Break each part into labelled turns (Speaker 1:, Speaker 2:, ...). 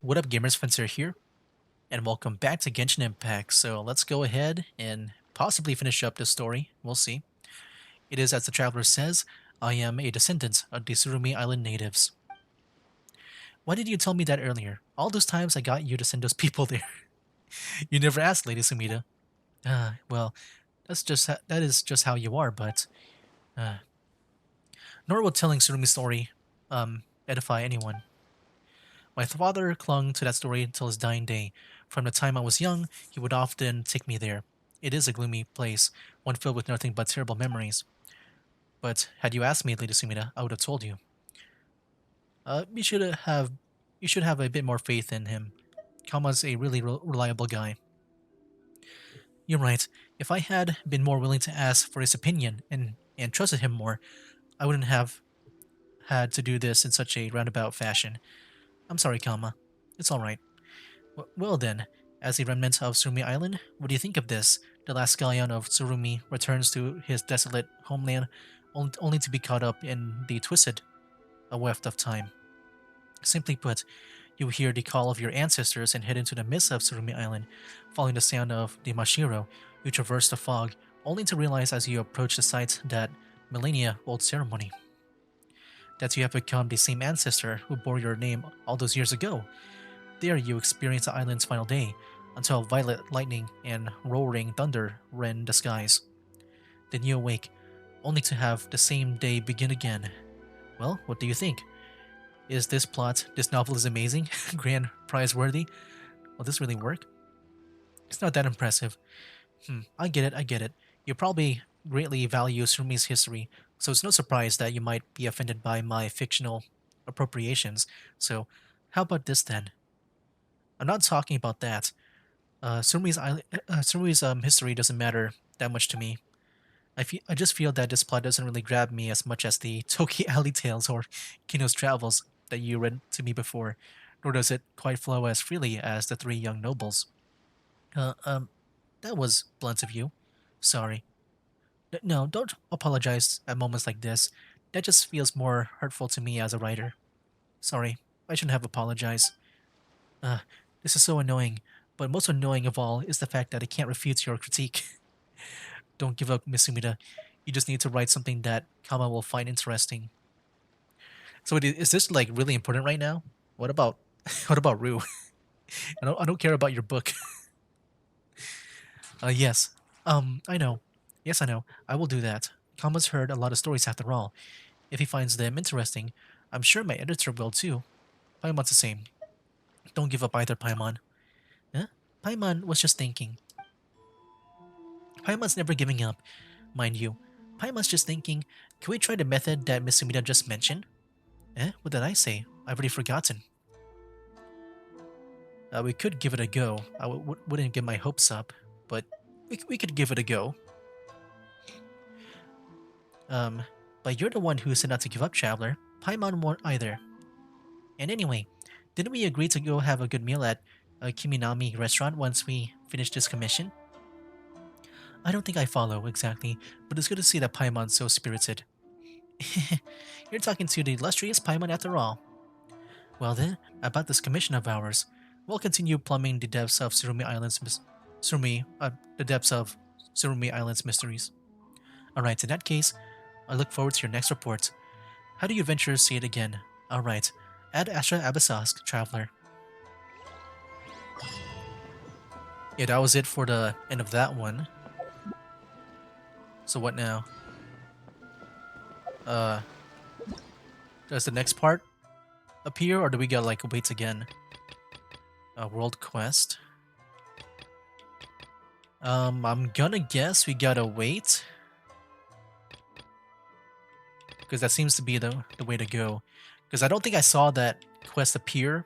Speaker 1: What up, gamers? Fencer here, and welcome back to Genshin Impact. So let's go ahead and possibly finish up this story. We'll see. It is as the traveler says, I am a descendant of the Tsurumi Island natives. Why did you tell me that earlier? All those times I got you to send those people there. You never asked, Lady Sumida. Well, that is just how you are, but uh, nor would telling Tsurumi's story edify anyone. My father clung to that story until his dying day. From the time I was young, he would often take me there. It is a gloomy place, one filled with nothing but terrible memories. But had you asked me, Lady Sumida, I would have told you. Uh, you should have, you should have a bit more faith in him. Kama's a really reliable guy. You're right. If I had been more willing to ask for his opinion and trusted him more, I wouldn't have had to do this in such a roundabout fashion. I'm sorry, Kama. It's all right. Well then, as a remnant of Tsurumi Island, what do you think of this? The last scion of Tsurumi returns to his desolate homeland, only to be caught up in the twisted weft of time. Simply put, you hear the call of your ancestors and head into the midst of Tsurumi Island. Following the sound of the Mashiro, you traverse the fog, only to realize as you approach the site that millennia-old ceremony. That you have become the same ancestor who bore your name all those years ago. There you experience the island's final day, until violet lightning and roaring thunder rend the skies. Then you awake, only to have the same day begin again. Well, what do you think? Is this novel is amazing, grand prize worthy? Will this really work? It's not that impressive. I get it, I get it. You probably greatly value Surumi's history, so it's no surprise that you might be offended by my fictional appropriations. So, how about this then? I'm not talking about that. Surumi's history doesn't matter that much to me. I just feel that this plot doesn't really grab me as much as the Toki Alley Tales or Kino's Travels that you read to me before, nor does it quite flow as freely as the three young nobles. Uh, um, that was blunt of you. Sorry. No, don't apologize at moments like this. That just feels more hurtful to me as a writer. Sorry, I shouldn't have apologized. Uh, this is so annoying, but most annoying of all is the fact that I can't refute your critique. Don't give up, Miss Sumida. You just need to write something that Kama will find interesting. So is this like really important right now? What about what about Rue? I don't care about your book. Yes. I know. Yes, I know. I will do that. Kama's heard a lot of stories after all. If he finds them interesting, I'm sure my editor will too. Paimon's the same. Don't give up either, Paimon. Huh? Paimon was just thinking. Paimon's never giving up, mind you. Paimon's just thinking, can we try the method that Miss Sumida just mentioned? What did I say? I've already forgotten. We could give it a go. I wouldn't get my hopes up, but we could give it a go. Um, but you're the one who said not to give up, Traveler. Paimon won't either. And anyway, didn't we agree to go have a good meal at a Kiminami restaurant once we finish this commission? I don't think I follow exactly, but it's good to see that Paimon's so spirited. You're talking to the illustrious Paimon after all. Well then, about this commission of ours, we'll continue plumbing the depths of the depths of Surumi Island's mysteries. Alright, in that case, I look forward to your next report. How do you venture to see it again? Alright, Ad Astra Abyssosque, Traveler. Yeah, that was it for the end of that one. So what now? Uh, does the next part appear, or do we gotta like wait again? World quest. I'm gonna guess we gotta wait, because that seems to be the way to go. Because I don't think I saw that quest appear,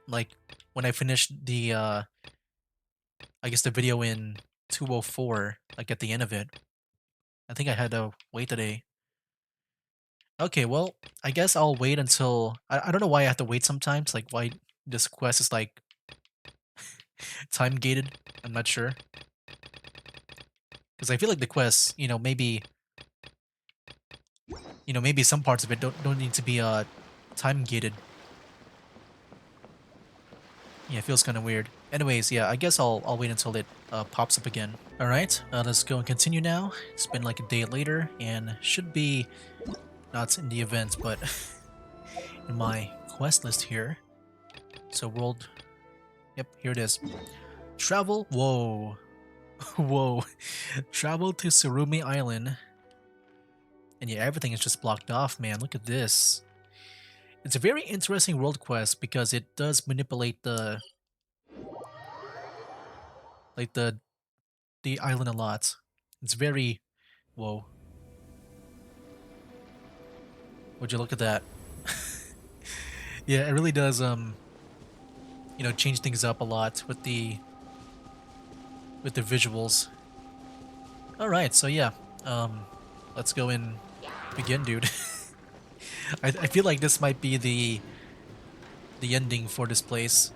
Speaker 1: like when I finished the I guess the video in 204, like at the end of it. I think I had to wait today. Okay, well, I guess I'll wait until I don't know why I have to wait sometimes, like why this quest is like time gated. I'm not sure. Because I feel like the quest, maybe some parts of it don't need to be time gated. Yeah, it feels kind of weird. Anyways, yeah, I guess I'll wait until it pops up again. All right, let's go and continue now. It's been like a day later, and should be not in the event, but in my quest list here. So world, yep, here it is. Travel. Whoa, whoa. Travel to Tsurumi Island, and yeah, everything is just blocked off, man. Look at this. It's a very interesting world quest because it does manipulate like the island a lot. It's very whoa. Would you look at that? Yeah, it really does change things up a lot with the visuals. All right, so yeah. Um let's go and begin, dude. I feel like this might be the ending for this place.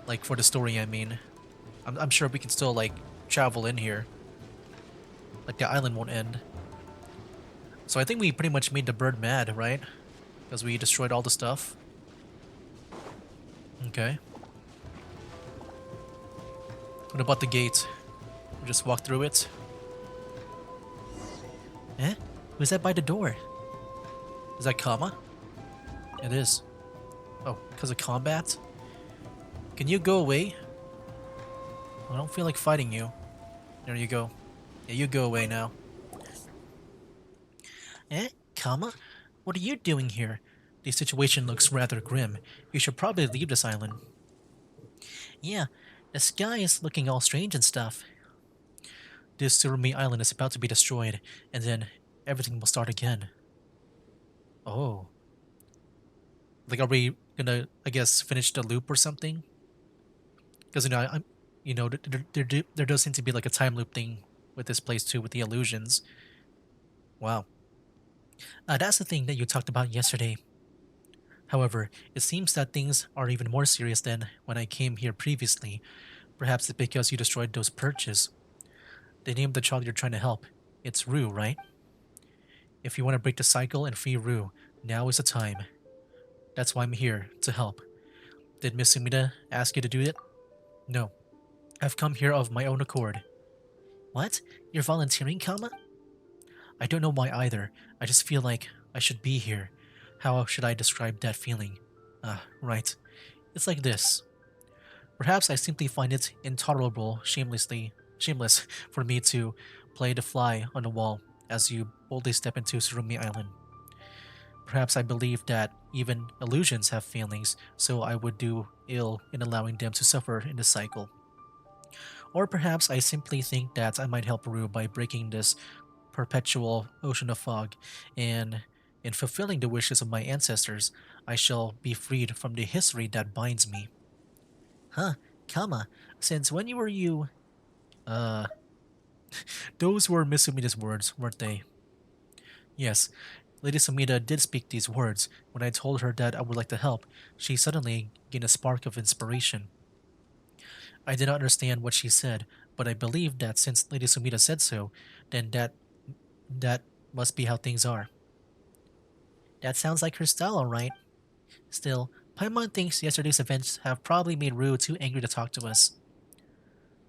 Speaker 1: Like for the story, I mean. I'm sure we can still like travel in here. Like the island won't end. So I think we pretty much made the bird mad, right? Because we destroyed all the stuff. Okay. What about the gate? We just walk through it. Eh? Who's that by the door? Is that Kama? It is. Oh, because of combat? Can you go away? I don't feel like fighting you. There you go. Yeah, you go away now. Eh? Kama? What are you doing here? The situation looks rather grim. You should probably leave this island. Yeah, the sky is looking all strange and stuff. This Tsurumi island is about to be destroyed, and then everything will start again. Oh. Like, are we gonna, I guess, finish the loop or something? Because, I'm, there does seem to be like a time loop thing with this place too, with the illusions. Wow. That's the thing that you talked about yesterday. However, it seems that things are even more serious than when I came here previously. Perhaps it's because you destroyed those perches. The name of the child you're trying to help. It's Rue, right? If you want to break the cycle and free Rue, now is the time. That's why I'm here, to help. Did Miss Sumida ask you to do it? No. I've come here of my own accord. What? You're volunteering, Kama? I don't know why either. I just feel like I should be here. How should I describe that feeling? Right. It's like this. Perhaps I simply find it intolerable, shameless for me to play the fly on the wall as you boldly step into Surumi Island. Perhaps I believe that even illusions have feelings, so I would do ill in allowing them to suffer in the cycle. Or perhaps I simply think that I might help Rue by breaking this perpetual ocean of fog, and in fulfilling the wishes of my ancestors, I shall be freed from the history that binds me. Huh, Kama, since when were you? Uh, those were Miss Sumida's words, weren't they? Yes, Lady Sumida did speak these words. When I told her that I would like to help, she suddenly gained a spark of inspiration. I did not understand what she said, but I believed that since Lady Sumida said so, then that must be how things are. That sounds like her style, alright. Still, Paimon thinks yesterday's events have probably made Rue too angry to talk to us.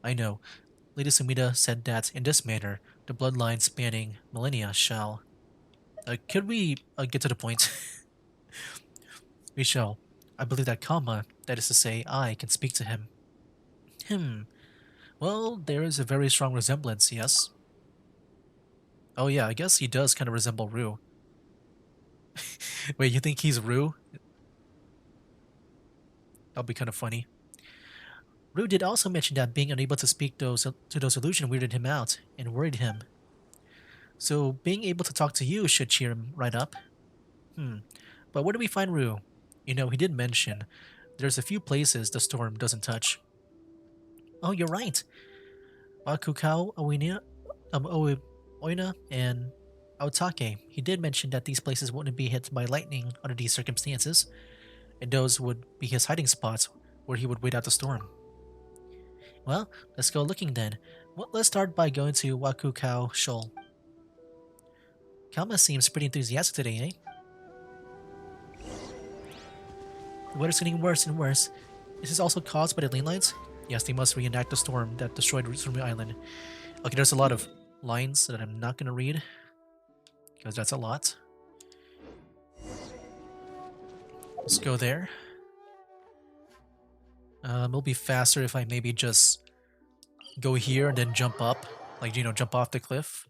Speaker 1: I know. Lady Sumida said that in this manner, the bloodline spanning millennia shall. Could we get to the point? We shall. I believe that Kama, that is to say, I can speak to him. Hmm. Well, there is a very strong resemblance, yes? Oh yeah, I guess he does kind of resemble Rue. Wait, you think he's Rue? That'll be kind of funny. Rue did also mention that being unable to speak to those illusions weirded him out and worried him. So being able to talk to you should cheer him right up. Hmm. But where do we find Rue? He did mention there's a few places the storm doesn't touch. Oh, you're right. Wakukao, Oina, and Aotake. He did mention that these places wouldn't be hit by lightning under these circumstances, and those would be his hiding spots where he would wait out the storm. Well, let's go looking then. Well, let's start by going to Wakukao Shoal. Kama seems pretty enthusiastic today, eh? The weather's getting worse and worse. Is this also caused by the lane lines? Yes, they must reenact the storm that destroyed Tsurumi Island. Okay, there's a lot of lines that I'm not gonna read, because that's a lot. Let's go there. It'll be faster if I maybe just go here and then jump up. Like, you know, jump off the cliff.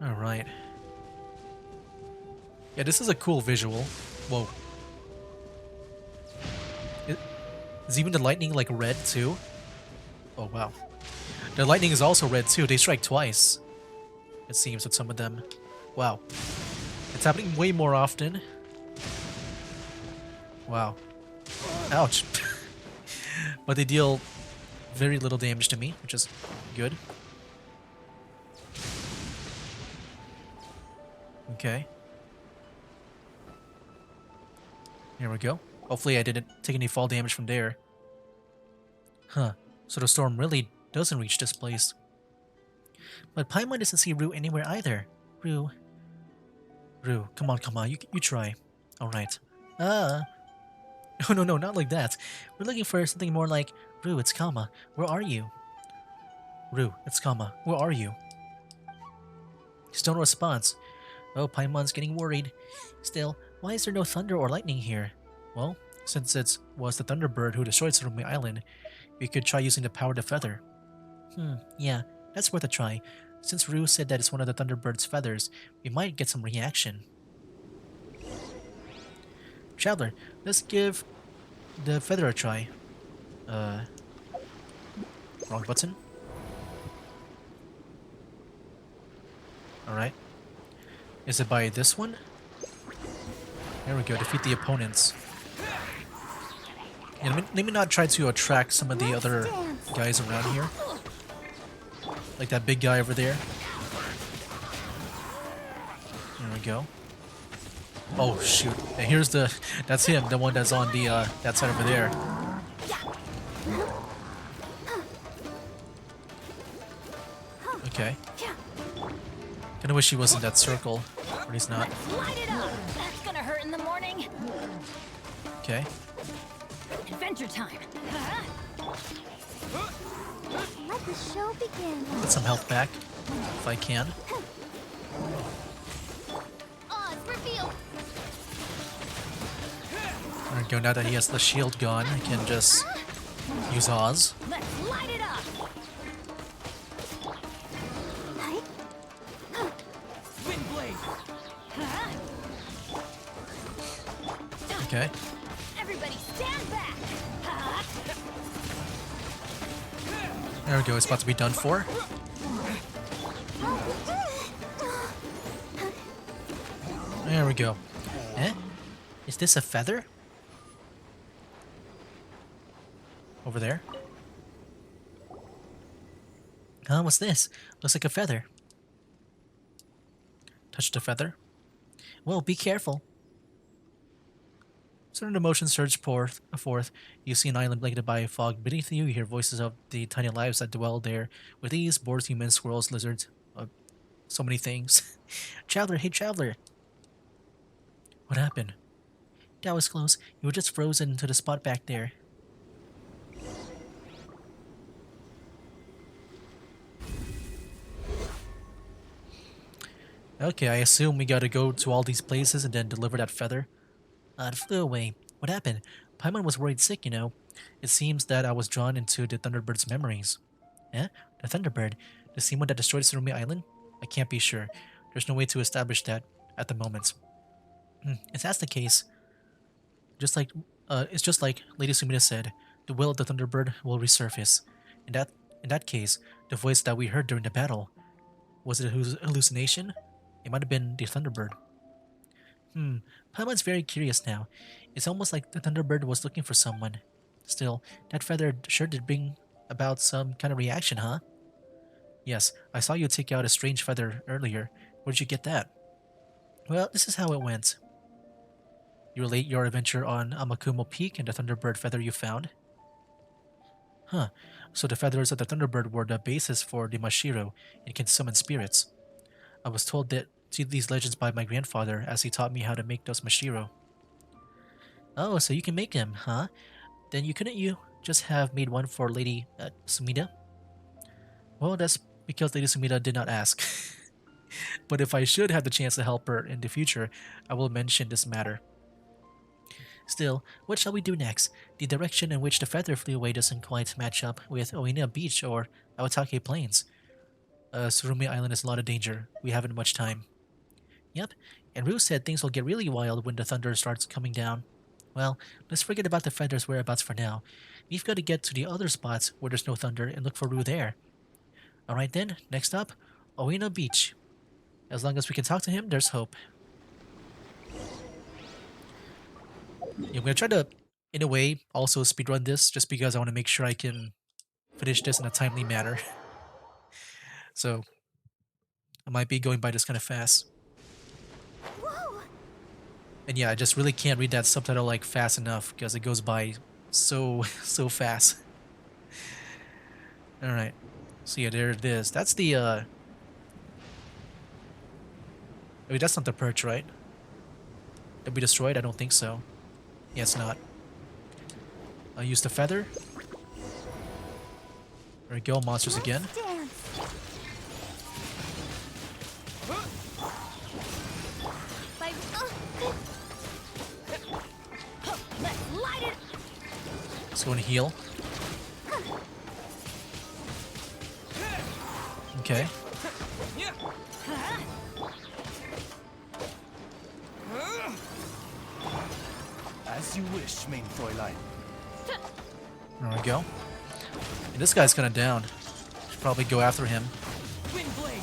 Speaker 1: Alright. Yeah, this is a cool visual. Whoa. Is even the lightning, like, red, too? Oh, wow. The lightning is also red, too. They strike twice, it seems, with some of them. Wow. It's happening way more often. Wow. Ouch. But they deal very little damage to me, which is good. Okay. Here we go. Hopefully I didn't take any fall damage from there. Huh. So the storm really doesn't reach this place. But Paimon doesn't see Rue anywhere either. Rue. Rue, come on, you try. Alright. Oh no, not like that. We're looking for something more like, Rue, it's Kama. Where are you? Rue, it's Kama. Where are you? Still no response. Oh, Paimon's getting worried. Still, why is there no thunder or lightning here? Well, since it was the Thunderbird who destroyed Tsurumi Island, we could try using the power of the feather. Yeah, that's worth a try. Since Rue said that it's one of the Thunderbird's feathers, we might get some reaction. Traveler, let's give the feather a try. Wrong button. Alright. Is it by this one? There we go, defeat the opponents. Yeah, let me not try to attract some of the other guys around here. Like that big guy over there. There we go. Oh shoot! And here's that's him, the one that's on the that side over there. Okay. Kinda wish he was in that circle, but he's not.
Speaker 2: Light it up. That's gonna hurt in the morning.
Speaker 1: Okay.
Speaker 2: Adventure time.
Speaker 3: Let the show begin.
Speaker 1: Get some health back, if I can.
Speaker 3: Oz, reveal.
Speaker 1: There we go, now that he has the shield gone, I can just use Oz.
Speaker 2: Let's light it up. Wind blade.
Speaker 1: Okay.
Speaker 2: Everybody stand back.
Speaker 1: There we go, it's about to be done for. There we go. Eh? Is this a feather? Over there? Huh, what's this? Looks like a feather. Touch the feather. Well, be careful. Certain emotions surge forth. You see an island blanketed by fog. Beneath you, you hear voices of the tiny lives that dwell there. With these, boars, humans, squirrels, lizards. So many things. Traveler, hey traveler. What happened? That was close. You were just frozen to the spot back there. Okay, I assume we gotta go to all these places and then deliver that feather. It flew away. What happened? Paimon was worried sick, you know. It seems that I was drawn into the Thunderbird's memories. Eh? The Thunderbird? The same one that destroyed Tsurumi Island? I can't be sure. There's no way to establish that at the moment. If that's the case, it's just like Lady Sumida said, the will of the Thunderbird will resurface. In that case, the voice that we heard during the battle, was it a hallucination? It might have been the Thunderbird. Paimon's very curious now. It's almost like the Thunderbird was looking for someone. Still, that feather sure did bring about some kind of reaction, huh? Yes, I saw you take out a strange feather earlier. Where did you get that? Well, this is how it went. You relate your adventure on Amakumo Peak and the Thunderbird feather you found? Huh, so the feathers of the Thunderbird were the basis for the Mashiro and can summon spirits. I was told that these legends by my grandfather as he taught me how to make those Mashiro. Oh, so you can make him, huh? Then you couldn't you just have made one for Lady Sumida? Well, that's because Lady Sumida did not ask. But if I should have the chance to help her in the future, I will mention this matter. Still, what shall we do next? The direction in which the feather flew away doesn't quite match up with Oina Beach or Awatake Plains. Tsurumi Island is a lot of danger. We haven't much time. Yep, and Rue said things will get really wild when the thunder starts coming down. Well, let's forget about the feather's whereabouts for now. We've got to get to the other spots where there's no thunder and look for Rue there. Alright then, next up, Oina Beach. As long as we can talk to him, there's hope. Yeah, I'm gonna try to, in a way, also speedrun this just because I want to make sure I can finish this in a timely manner. So, I might be going by this kind of fast.
Speaker 3: Whoa!
Speaker 1: And yeah, I just really can't read that subtitle like fast enough because it goes by so, so fast. Alright. So yeah, there it is. That's the, wait, that's not the perch, right? Did we destroy it? I don't think so. Yeah, it's not. I'll use the feather. There we go, monsters again.
Speaker 3: Let's dance. By
Speaker 2: Let's light it.
Speaker 1: Let's go and heal. Okay.
Speaker 4: As you wish, main Fräulein.
Speaker 1: There we go. And this guy's kind of down. Should probably go after him.
Speaker 2: Wind blade.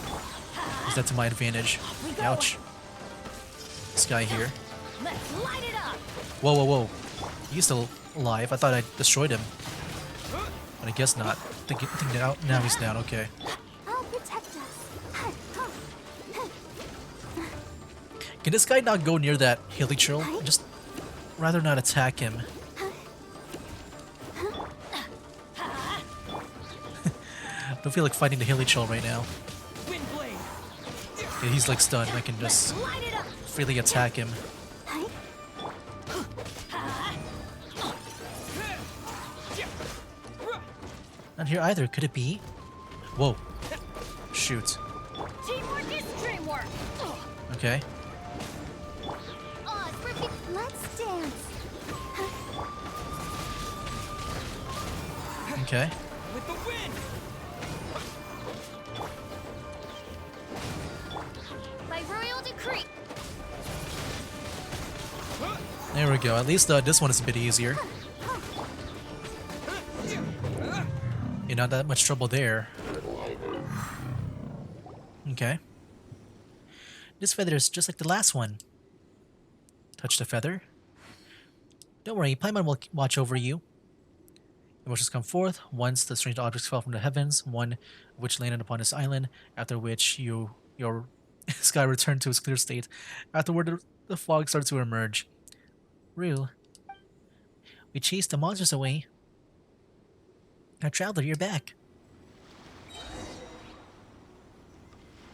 Speaker 1: Use that to my advantage. Ouch. This guy here.
Speaker 2: Let's light it up.
Speaker 1: Whoa, whoa, whoa. He's still alive. I thought I destroyed him. But I guess not. I think now he's down. Okay.
Speaker 3: I'll protect us.
Speaker 1: Can this guy not go near that hilichurl? Just rather not attack him. Don't feel like fighting the hilichurl right now.
Speaker 2: Wind blade.
Speaker 1: Okay, he's like stunned. I can just
Speaker 2: Light it up.
Speaker 1: freely attack him. Not here either. Could it be? Whoa. Shoot.
Speaker 2: Teamwork is dreamwork.
Speaker 1: Okay.
Speaker 3: Oz, let's dance.
Speaker 1: Okay.
Speaker 2: With the wind.
Speaker 3: By royal decree.
Speaker 1: There we go. At least this one is a bit easier. You're not that much trouble there. Okay. This feather is just like the last one. Touch the feather. Don't worry, Paimon will watch over you. Emotions come forth once the strange objects fell from the heavens, one of which landed upon this island, after which your sky returned to its clear state. Afterward, the fog started to emerge. Rue, we chased the monsters away. Now, Traveler, you're back.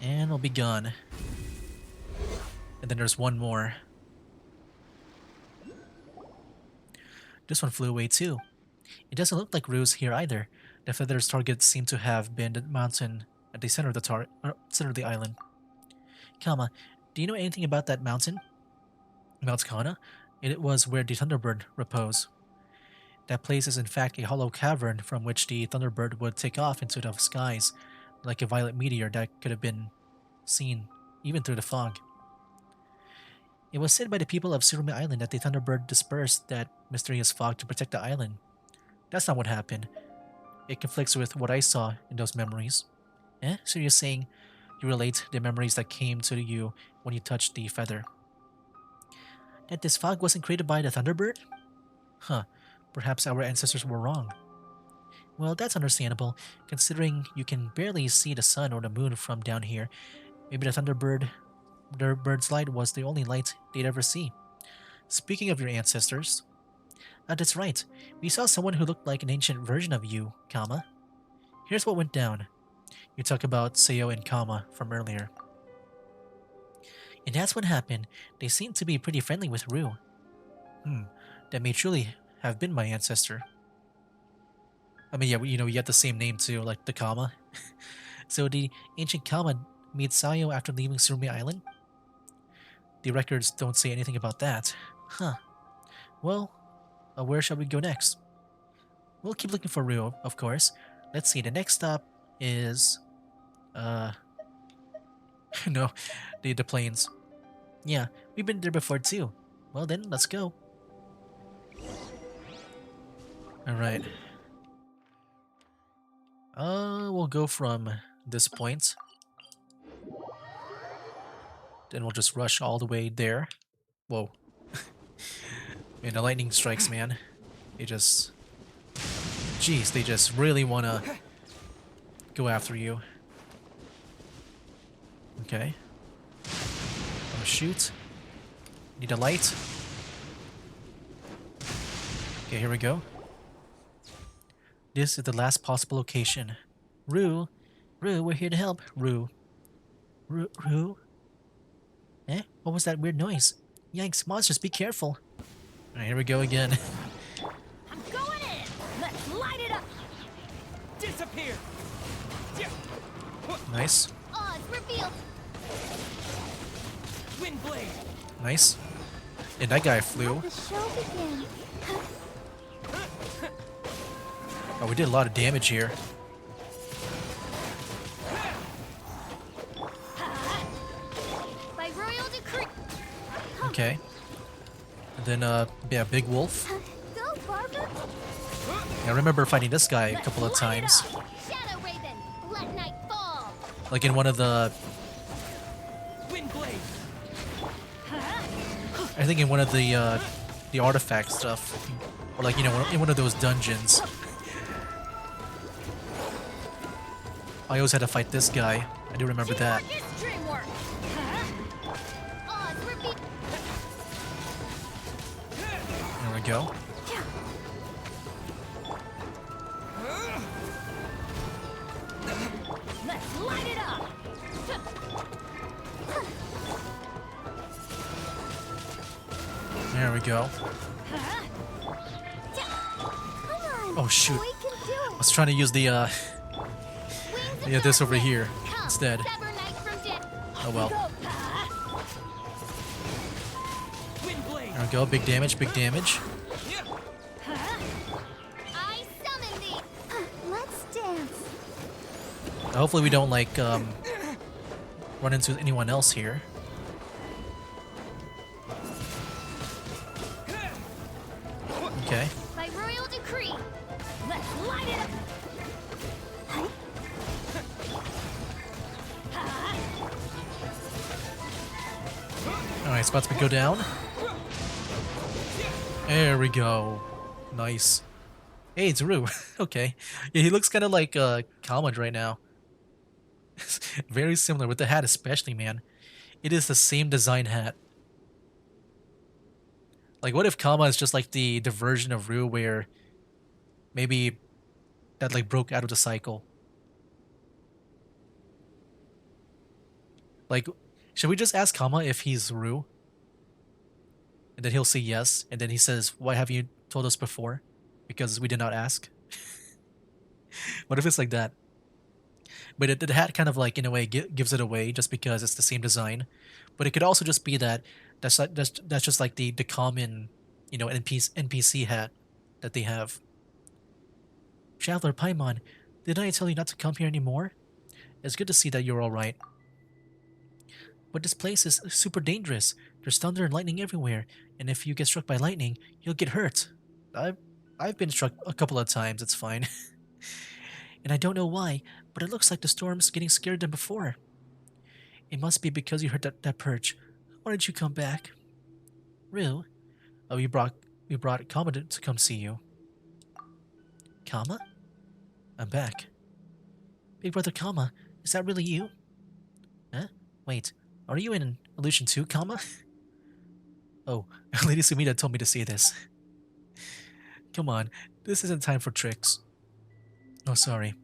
Speaker 1: And we'll be gone. And then there's one more. This one flew away too. It doesn't look like Rue's here either. The feather's target seemed to have been the mountain at the center of the center of the island. Kama, do you know anything about that mountain? Mount Kana? It was where the Thunderbird reposed. That place is in fact a hollow cavern from which the Thunderbird would take off into the skies, like a violet meteor that could have been seen even through the fog. It was said by the people of Tsurumi Island that the Thunderbird dispersed that mysterious fog to protect the island. That's not what happened. It conflicts with what I saw in those memories. Eh? So you're saying you relate the memories that came to you when you touched the feather? That this fog wasn't created by the Thunderbird? Huh. Perhaps our ancestors were wrong. Well, that's understandable, considering you can barely see the sun or the moon from down here. Maybe their bird's light was the only light they'd ever see. Speaking of your ancestors, that's right. We saw someone who looked like an ancient version of you, Kama. Here's what went down. You talk about Seo and Kama from earlier. And that's what happened. They seemed to be pretty friendly with Rue. that may truly have been my ancestor. I mean, yeah, we had the same name too, like the Kama. So the ancient Kama meet Sayo after leaving Surumi Island? The records don't say anything about that. Huh. Well, where shall we go next? We'll keep looking for Ryo, of course. Let's see, the next stop is... Uh... no, the plains. Yeah, we've been there before too. Well then, let's go. Alright. We'll go from this point. Then we'll just rush all the way there. Whoa. Man, the lightning strikes, man. They just... Jeez, they just really wanna go after you. Okay. Oh, shoot. Need a light. Okay, here we go. This is the last possible location. Rue, we're here to help. Rue. Rue? Eh? What was that weird noise? Yikes, monsters, be careful. Alright, here we go again.
Speaker 2: I'm going in. Let's light it up. Disappear.
Speaker 1: Nice.
Speaker 3: Oz revealed.
Speaker 2: Wind blade.
Speaker 1: Nice. And that guy flew.
Speaker 3: The show begins.
Speaker 1: Oh, we did a lot of damage here.
Speaker 3: By royal decree.
Speaker 1: Okay. And then, yeah, Big Wolf.
Speaker 3: Go, Barber.
Speaker 1: I remember fighting this guy a couple of
Speaker 2: Light it
Speaker 1: times.
Speaker 2: up.
Speaker 3: Shadow Raven. Let night fall.
Speaker 1: Like in one of the...
Speaker 2: Wind blade.
Speaker 1: I think in one of the artifact stuff. Or like, in one of those dungeons. I always had to fight this guy. I do remember that.
Speaker 2: Teamwork is dreamwork.
Speaker 3: Oz revealed.
Speaker 1: There we go.
Speaker 2: Let's light it up.
Speaker 1: There we go.
Speaker 3: Come on.
Speaker 1: Oh, shoot.
Speaker 3: We can do
Speaker 1: I
Speaker 3: it.
Speaker 1: was trying to use the,
Speaker 3: Wings of
Speaker 1: yeah, this over
Speaker 3: darkness.
Speaker 1: here
Speaker 3: Come,
Speaker 1: instead.
Speaker 3: sever night from death.
Speaker 1: Oh well.
Speaker 2: Wind blade.
Speaker 1: There we go. Big damage, big damage.
Speaker 3: I summon thee. Let's dance.
Speaker 1: Hopefully we don't, like, run into anyone else here. Okay.
Speaker 3: By royal decree.
Speaker 2: Let's light it up.
Speaker 1: Alright, spots to go down. There we go. Nice. Hey, it's Rue. Okay. Yeah, he looks kind of like Kalmud right now. Very similar with the hat, especially, man. It is the same design hat. Like, what if Kama is just like the version of Rue where maybe that like broke out of the cycle? Like, should we just ask Kama if he's Rue? And then he'll say yes, and then he says, "Why have you told us before? Because we did not ask." What if it's like that? But the hat kind of like in a way gives it away just because it's the same design. But it could also just be that that's just like the common, NPC hat that they have. Traveler Paimon, did I tell you not to come here anymore? It's good to see that you're all right. But this place is super dangerous. There's thunder and lightning everywhere, and if you get struck by lightning, you'll get hurt. I've been struck a couple of times. It's fine. And I don't know why, but it looks like the storm's getting scarier than before. It must be because you heard that perch. Why did you come back? Rue? Oh, we brought Kama to come see you. Kama? I'm back. Big brother Kama, is that really you? Huh? Wait, are you in Illusion 2, Kama? Oh, Lady Sumida told me to say this. Come on, this isn't time for tricks. Oh, sorry.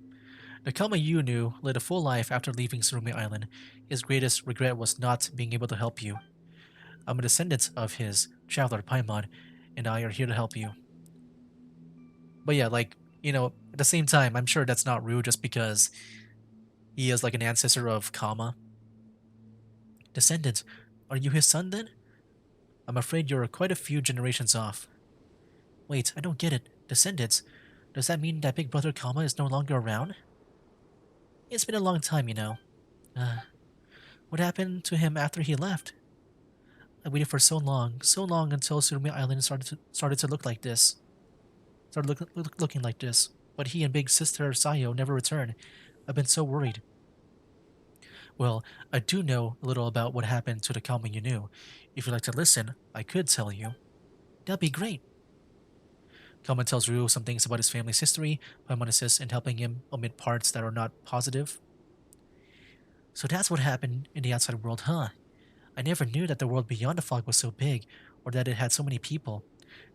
Speaker 1: The Kama you knew led a full life after leaving Tsurumi Island. His greatest regret was not being able to help you. I'm a descendant of his, Traveler Paimon, and I are here to help you. But yeah, like, at the same time, I'm sure that's not Rue just because he is like an ancestor of Kama. Descendant, are you his son then? I'm afraid you're quite a few generations off. Wait, I don't get it. Descendants? Does that mean that Big Brother Kama is no longer around? It's been a long time, you know. Uh, what happened to him after he left? I waited for so long until Tsurumi Island started to look like this. Looking like this. But he and Big Sister Sayo never returned. I've been so worried. Well, I do know a little about what happened to the Kama you knew. If you'd like to listen, I could tell you. That'd be great. Kama tells Ryu some things about his family's history. Paimon assists in helping him omit parts that are not positive. So that's what happened in the outside world, huh? I never knew that the world beyond the fog was so big, or that it had so many people.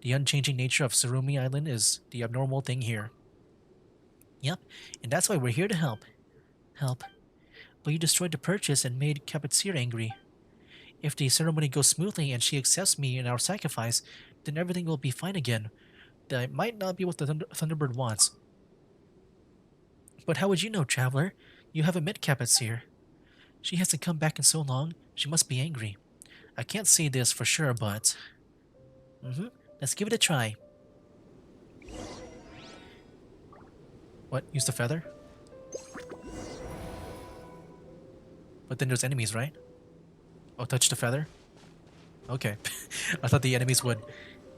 Speaker 1: The unchanging nature of Tsurumi Island is the abnormal thing here. Yep, and that's why we're here to help. Help. But you destroyed the purchase and made Kapitsir angry. If the ceremony goes smoothly and she accepts me in our sacrifice, then everything will be fine again. That might not be what the Thunderbird wants. But how would you know, Traveler? You haven't met Kapitsir. She hasn't come back in so long, she must be angry. I can't say this for sure, but... Let's give it a try. What? Use the feather? But then there's enemies, right? Oh, touch the feather? Okay. I thought the enemies would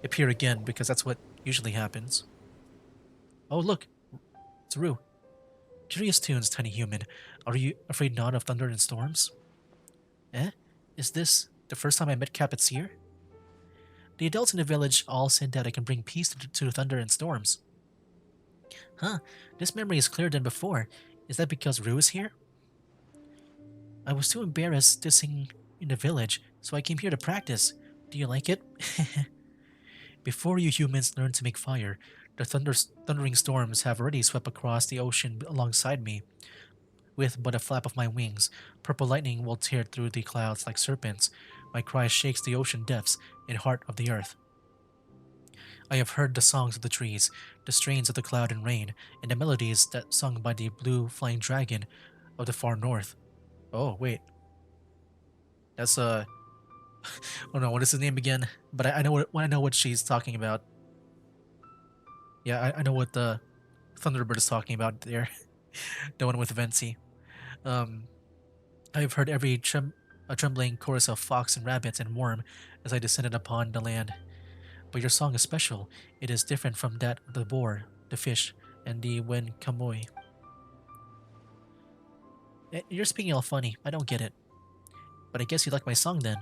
Speaker 1: appear again, because that's what usually happens. Oh, look! It's Rue. Curious tunes, tiny human. Are you afraid not of thunder and storms? Eh? Is this the first time I met Kapitsir? The adults in the village all said that I can bring peace to thunder and storms. Huh, this memory is clearer than before. Is that because Rue is here? I was too embarrassed to sing in the village, so I came here to practice. Do you like it? Before you humans learn to make fire, the thundering storms have already swept across the ocean alongside me. With but a flap of my wings, purple lightning will tear through the clouds like serpents. My cry shakes the ocean depths and heart of the earth. I have heard the songs of the trees, the strains of the cloud and rain, and the melodies that sung by the blue flying dragon of the far north. Oh, wait. That's oh no, what is his name again? But I know what she's talking about. Yeah, I know what the Thunderbird is talking about there. The one with Venti. I have heard every a trembling chorus of fox and rabbit and worm as I descended upon the land. But your song is special. It is different from that of the boar, the fish, and the wen kamoi. You're speaking all funny. I don't get it. But I guess you like my song then.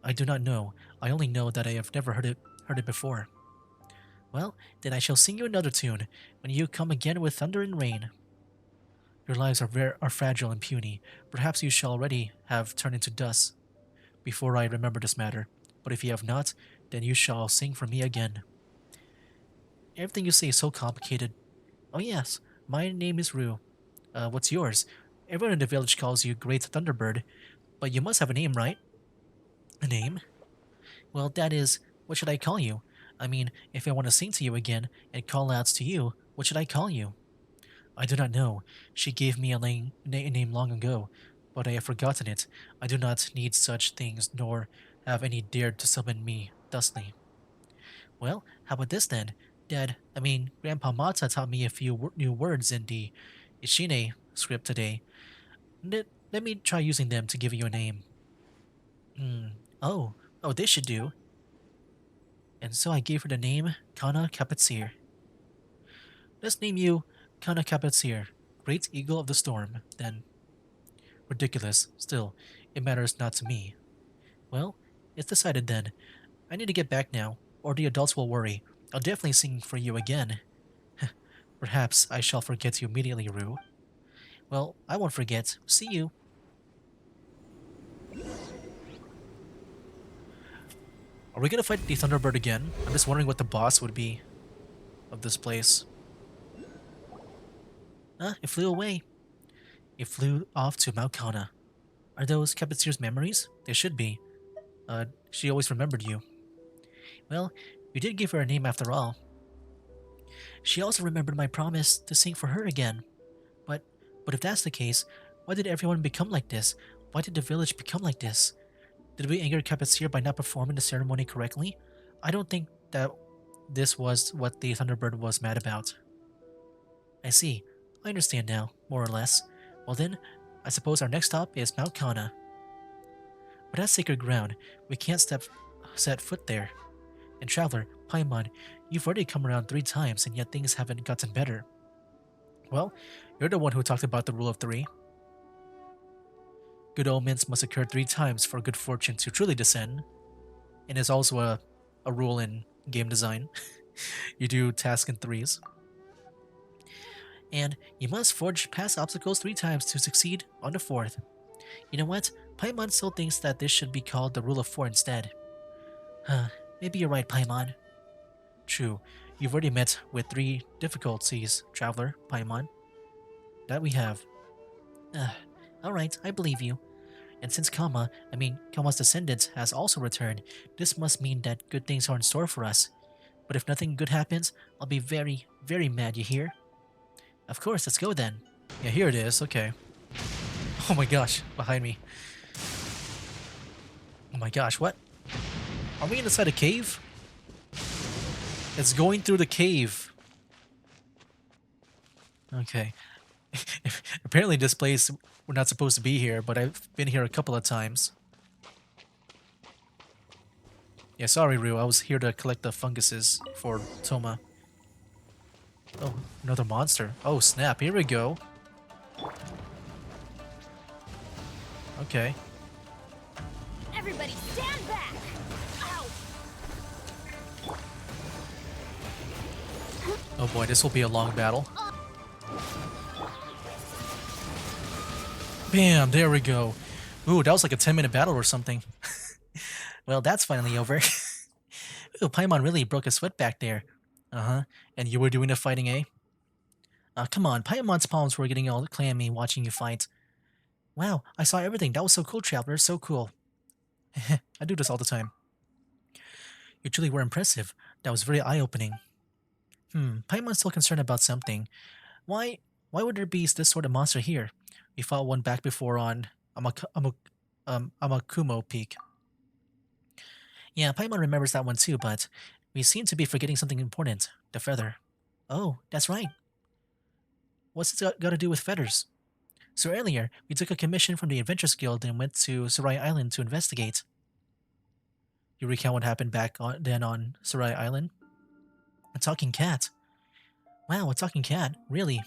Speaker 1: I do not know. I only know that I have never heard it before. Well, then I shall sing you another tune when you come again with thunder and rain. Your lives are fragile and puny. Perhaps you shall already have turned into dust before I remember this matter. But if you have not, then you shall sing for me again. Everything you say is so complicated. Oh yes, my name is Rue. What's yours? Everyone in the village calls you Great Thunderbird, but you must have a name, right? A name? Well, that is, what should I call you? I mean, if I want to sing to you again and call outs to you, what should I call you? I do not know. She gave me a name long ago, but I have forgotten it. I do not need such things, nor have any dared to summon me thusly. Well, how about this then? Grandpa Mata taught me a few new words in the Ishine script today. Let me try using them to give you a name. Oh, this should do. And so I gave her the name Kana Kapitsir. Let's name you Kana Kapitsir, Great Eagle of the Storm, then. Ridiculous. Still, it matters not to me. Well, it's decided then. I need to get back now, or the adults will worry. I'll definitely sing for you again. Perhaps I shall forget you immediately, Rue. Well, I won't forget. See you. Are we gonna fight the Thunderbird again? I'm just wondering what the boss would be of this place. It flew away. It flew off to Mount Kana. Are those Kapitsir's memories? They should be. She always remembered you. Well, you did give her a name after all. She also remembered my promise to sing for her again. But but if that's the case, why did everyone become like this? Why did the village become like this? Did we anger Capetsir by not performing the ceremony correctly? I don't think that this was what the Thunderbird was mad about. I see. I understand now, more or less. Well then, I suppose our next stop is Mount Kana. But that's sacred ground. We can't set foot there. And Traveler, Paimon, you've already come around 3 times and yet things haven't gotten better. Well, you're the one who talked about the rule of 3. Good omens must occur 3 times for good fortune to truly descend. And it's also a rule in game design. You do tasks in 3s. And you must forge past obstacles 3 times to succeed on the 4th. You know what? Paimon still thinks that this should be called the rule of 4 instead. Huh, maybe you're right, Paimon. True, you've already met with 3 difficulties, Traveler, Paimon. That we have. Alright, I believe you. And since Kama's descendants has also returned, this must mean that good things are in store for us. But if nothing good happens, I'll be very, very mad, you hear? Of course, let's go then. Yeah, here it is, okay. Oh my gosh, behind me. Oh my gosh, what? Are we inside a cave? It's going through the cave. Okay. Apparently this place, we're not supposed to be here, but I've been here a couple of times. Yeah, sorry Ryu, I was here to collect the funguses for Toma. Oh, another monster. Oh snap, here we go. Okay.
Speaker 2: Everybody stand back! Ow!
Speaker 1: Oh boy, this will be a long battle. Bam, there we go. Ooh, that was like a 10-minute battle or something. Well, that's finally over. Ooh, Paimon really broke a sweat back there. Uh-huh. And you were doing the fighting, eh? Come on, Paimon's palms were getting all clammy watching you fight. Wow, I saw everything. That was so cool, Traveler. So cool. I do this all the time. You truly were impressive. That was very eye-opening. Paimon's still concerned about something. Why would there be this sort of monster here? We fought one back before on Amakumo Peak. Yeah, Paimon remembers that one too, but we seem to be forgetting something important. The feather. Oh, that's right. What's it got to do with feathers? So earlier, we took a commission from the Adventurers Guild and went to Sarai Island to investigate. You recount what happened back on Sarai Island? A talking cat. Wow, a talking cat. Really?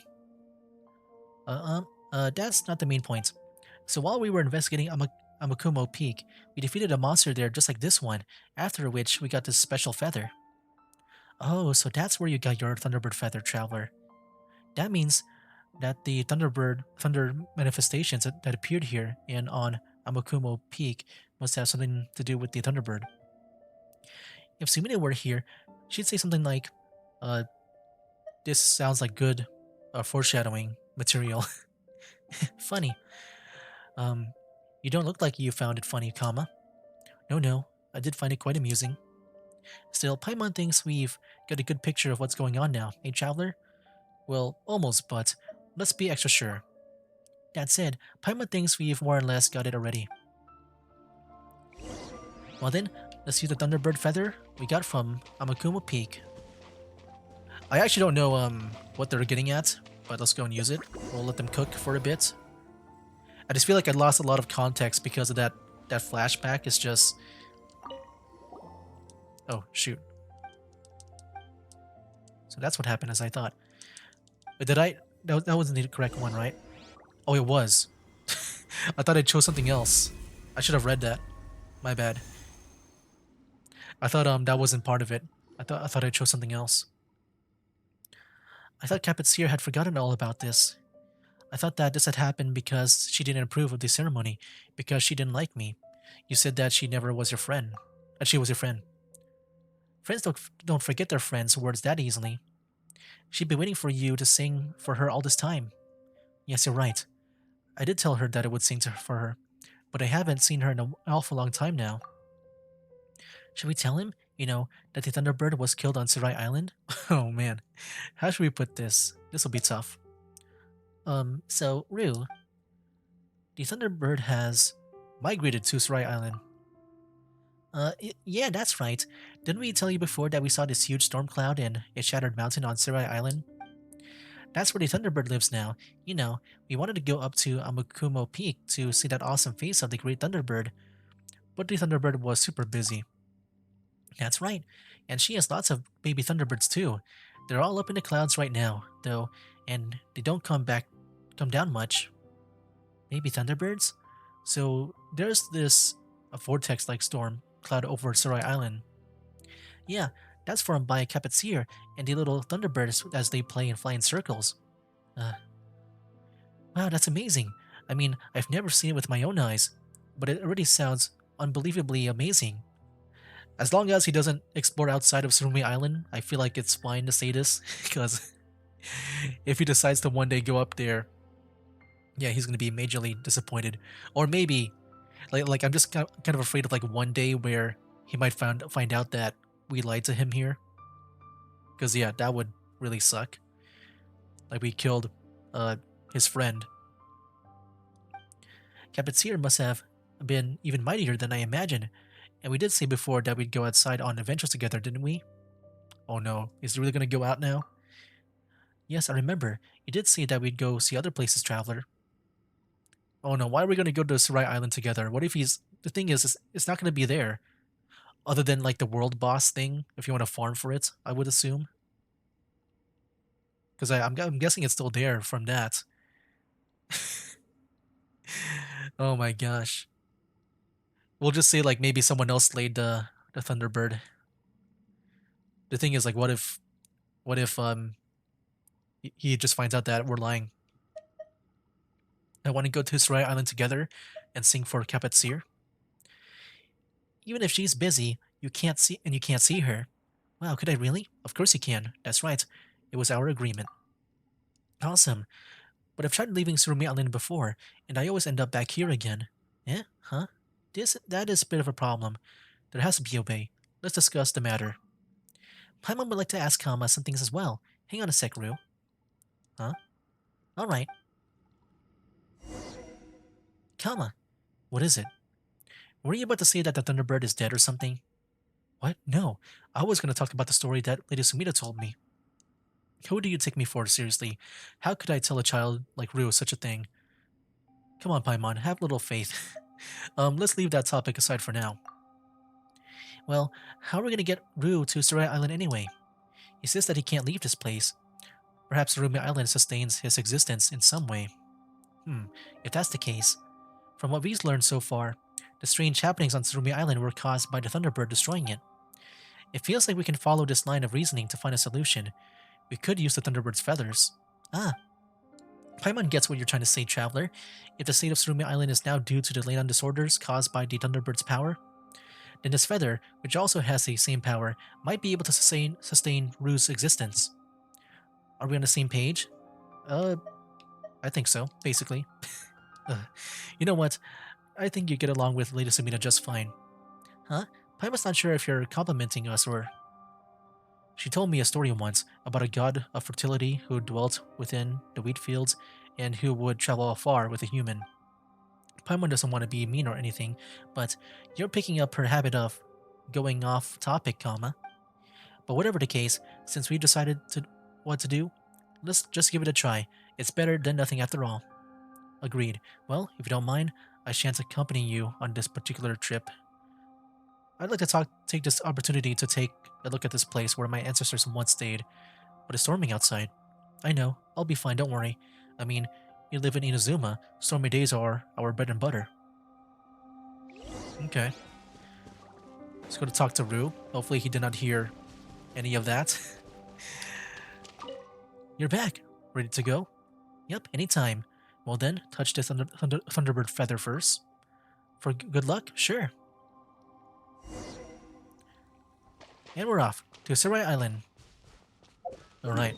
Speaker 1: That's not the main point. So while we were investigating Amakumo Peak, we defeated a monster there just like this one, after which we got this special feather. Oh, so that's where you got your Thunderbird feather, Traveler. That means that the thunder manifestations that appeared here and on Amakumo Peak must have something to do with the Thunderbird. If Sumina were here, she'd say something like, this sounds like good foreshadowing material. Funny. You don't look like you found it funny, Kama. No, I did find it quite amusing. Still, Paimon thinks we've got a good picture of what's going on now, eh, Traveler? Well, almost, but let's be extra sure. That said, Paimon thinks we've more or less got it already. Well then, let's use the Thunderbird feather we got from Amakumo Peak. I actually don't know what they're getting at, but let's go and use it. We'll let them cook for a bit. I just feel like I lost a lot of context because of that flashback. It's just... Oh, shoot. So that's what happened as I thought. But did I... That wasn't the correct one, right? Oh, it was. I thought I chose something else. I should have read that. My bad. I thought that wasn't part of it. I thought I chose something else. I thought Capetsir had forgotten all about this. I thought that this had happened because she didn't approve of the ceremony, because she didn't like me. You said that she never was your friend. That she was your friend. Friends don't forget their friends' words that easily. She'd been waiting for you to sing for her all this time. Yes, you're right. I did tell her that I would sing for her, but I haven't seen her in an awful long time now. Should we tell him? You know, that the Thunderbird was killed on Sarai Island? Oh man, how should we put this? This will be tough. So, Rue, the Thunderbird has migrated to Sarai Island. Yeah, that's right. Didn't we tell you before that we saw this huge storm cloud and a shattered mountain on Sarai Island? That's where the Thunderbird lives now. You know, we wanted to go up to Amukumo Peak to see that awesome face of the Great Thunderbird, but the Thunderbird was super busy. That's right, and she has lots of baby Thunderbirds too. They're all up in the clouds right now, though, and they don't come down much. Maybe Thunderbirds? So there's this a vortex-like storm cloud over Sarai Island. Yeah, that's formed by Capetseer and the little Thunderbirds as they play and fly in circles. Uh, wow, that's amazing. I mean, I've never seen it with my own eyes, but it already sounds unbelievably amazing. As long as he doesn't explore outside of Tsurumi Island, I feel like it's fine to say this, because if he decides to one day go up there, yeah, he's gonna be majorly disappointed. Or maybe, like I'm just kind of afraid of like one day where he might find out that we lied to him here, because yeah, that would really suck. Like we killed, his friend. Capetseer must have been even mightier than I imagined, and we did say before that we'd go outside on adventures together, didn't we? Oh no, is he really gonna go out now? Yes, I remember. You did say that we'd go see other places, Traveler. Oh no, why are we gonna go to Sarai Island together? What if he's... The thing is it's not gonna be there. Other than like the world boss thing, if you want to farm for it, I would assume. Because I'm guessing it's still there from that. Oh my gosh. We'll just say like maybe someone else slayed the Thunderbird. The thing is like what if he just finds out that we're lying. I want to go to Sarai Island together and sing for Kapetsir. Even if she's busy, you can't see her. Wow, could I really? Of course you can. That's right. It was our agreement. Awesome. But I've tried leaving Surumi Island before, and I always end up back here again. Eh? Huh? That is a bit of a problem. There has to be a way. Let's discuss the matter. Paimon would like to ask Kama some things as well. Hang on a sec, Rue. Huh? Alright. Kama, what is it? Were you about to say that the Thunderbird is dead or something? What? No. I was going to talk about the story that Lady Sumida told me. Who do you take me for, seriously? How could I tell a child like Rue such a thing? Come on, Paimon, have a little faith. Let's leave that topic aside for now. Well, how are we going to get Rue to Sarai Island anyway? He says that he can't leave this place. Perhaps Surumi Island sustains his existence in some way. If that's the case, from what we've learned so far, the strange happenings on Tsurumi Island were caused by the Thunderbird destroying it. It feels like we can follow this line of reasoning to find a solution. We could use the Thunderbird's feathers. Ah, Paimon gets what you're trying to say, Traveler. If the state of Tsurumi Island is now due to the Leyland disorders caused by the Thunderbird's power, then this feather, which also has the same power, might be able to sustain Rue's existence. Are we on the same page? I think so, basically. You know what? I think you get along with Lady Sumina just fine. Huh? Paimon's not sure if you're complimenting us or... She told me a story once about a god of fertility who dwelt within the wheat fields and who would travel afar with a human. Paimon doesn't want to be mean or anything, but you're picking up her habit of going off topic, comma. But whatever the case, since we decided to what to do, let's just give it a try. It's better than nothing after all. Agreed. Well, if you don't mind, I shan't accompany you on this particular trip. I'd like to take this opportunity to take a look at this place where my ancestors once stayed, but it's storming outside. I know, I'll be fine, don't worry. I mean, we live in Inazuma, stormy days are our bread and butter. Okay. Let's go to talk to Rue. Hopefully he did not hear any of that. You're back. Ready to go? Yep, anytime. Well then, touch this Thunderbird feather first. For good luck? Sure. And we're off to Sarai Island. Alright.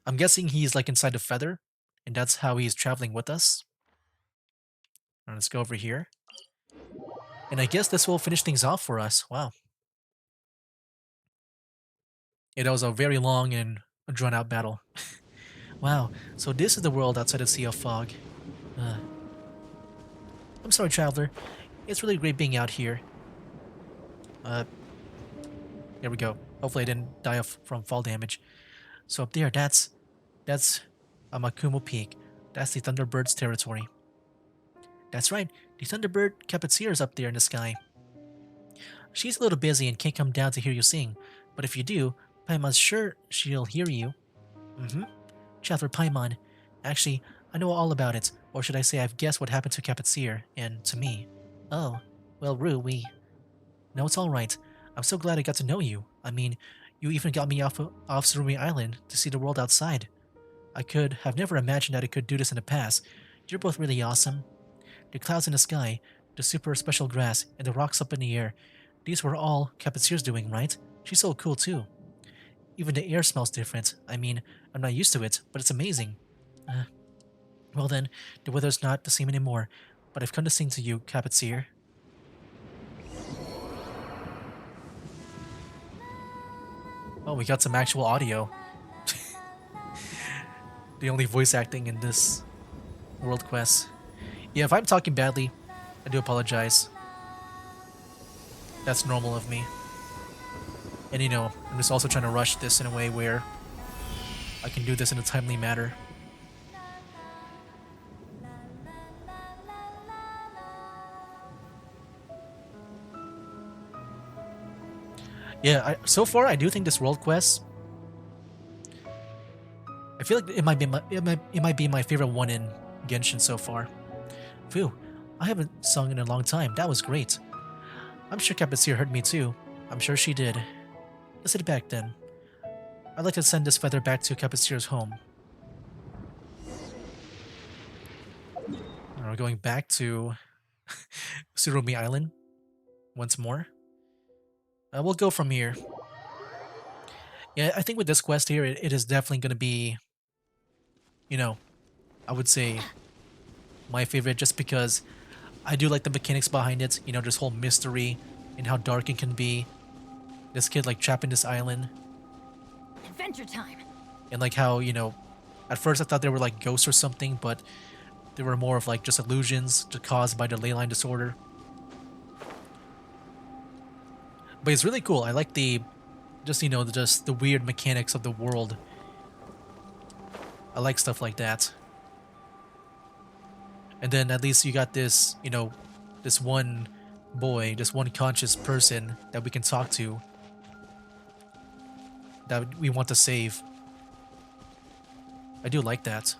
Speaker 1: I'm guessing he's like inside the feather, and that's how he's traveling with us. Alright, let's go over here. And I guess this will finish things off for us. Wow. It was a very long and drawn out battle. Wow, so this is the world outside the Sea of Fog. Uh, I'm sorry, traveler. It's really great being out here. Uh, there we go. Hopefully I didn't die from fall damage. So up there, that's Amakumo Peak. That's the Thunderbird's territory. That's right, the Thunderbird kept its ears up there in the sky. She's a little busy and can't come down to hear you sing, but if you do, Paimon's sure she'll hear you. Mm-hmm. Traveler Paimon. Actually, I know all about it, or should I say I've guessed what happened to Capetsir, and to me. Oh, well, Rue, No, it's alright. I'm so glad I got to know you. I mean, you even got me off Tsurumi Island to see the world outside. I could have never imagined that I could do this in the past. You're both really awesome. The clouds in the sky, the super special grass, and the rocks up in the air. These were all Capetsir's doing, right? She's so cool too. Even the air smells different. I mean, I'm not used to it, but it's amazing. Uh, well then, the weather's not the same anymore, but I've come to sing to you, Capetsir. Oh, we got some actual audio. The only voice acting in this world quest. Yeah, if I'm talking badly, I do apologize. That's normal of me. And you know, I'm just also trying to rush this in a way where I can do this in a timely manner. Yeah, so far I do think this world quest, I feel like it might be my favorite one in Genshin so far. Phew, I haven't sung in a long time. That was great. I'm sure Capetsir heard me too. I'm sure she did. Let's sit back then. I'd like to send this feather back to Capetsir's home. We're going back to Tsurumi Island once more. We'll go from here. Yeah, I think with this quest here, it is definitely going to be, you know, I would say my favorite just because I do like the mechanics behind it. You know, this whole mystery and how dark it can be. This kid like trapped in this island.
Speaker 2: Adventure time.
Speaker 1: And like how, you know, at first I thought they were like ghosts or something, but they were more of like just illusions just caused by the ley line disorder. But it's really cool. I like the, just, you know, just the weird mechanics of the world. I like stuff like that. And then at least you got this, you know, this one boy, this one conscious person that we can talk to, that we want to save. I do like that.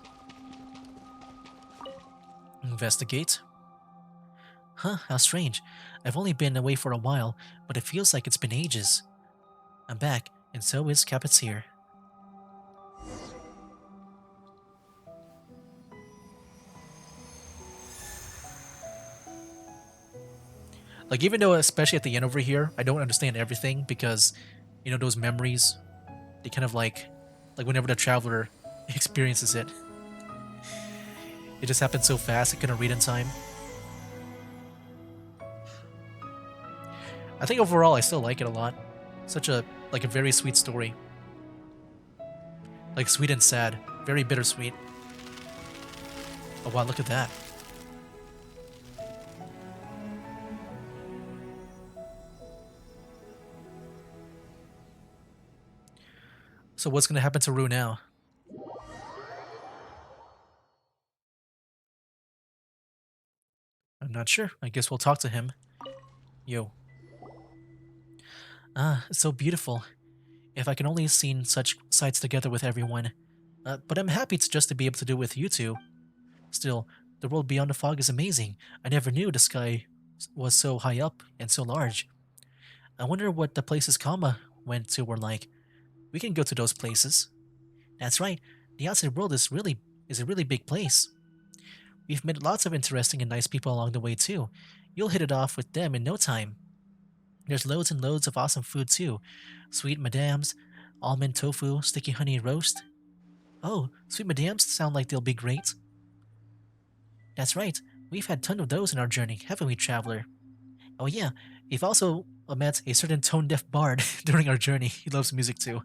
Speaker 1: Investigate. Huh, how strange. I've only been away for a while, but it feels like it's been ages. I'm back, and so is Capetsir. Like, even though, especially at the end over here, I don't understand everything because, you know, those memories, they kind of like whenever the traveler experiences it, it just happens so fast, I couldn't read in time. I think overall, I still like it a lot. Such a, like a very sweet story. Like, sweet and sad. Very bittersweet. Oh wow, look at that. So what's gonna happen to Rue now? I'm not sure. I guess we'll talk to him. Yo. Ah, it's so beautiful. If I can only have seen such sights together with everyone. But I'm happy to be able to do it with you two. Still, the world beyond the fog is amazing. I never knew the sky was so high up and so large. I wonder what the places Kama went to were like. We can go to those places. That's right. The outside world is a really big place. We've met lots of interesting and nice people along the way too. You'll hit it off with them in no time. There's loads and loads of awesome food too. Sweet madams, almond tofu, sticky honey roast. Oh, sweet madams sound like they'll be great. That's right. We've had tons of those in our journey, haven't we, traveler? Oh yeah, we've also met a certain tone-deaf bard during our journey. He loves music too.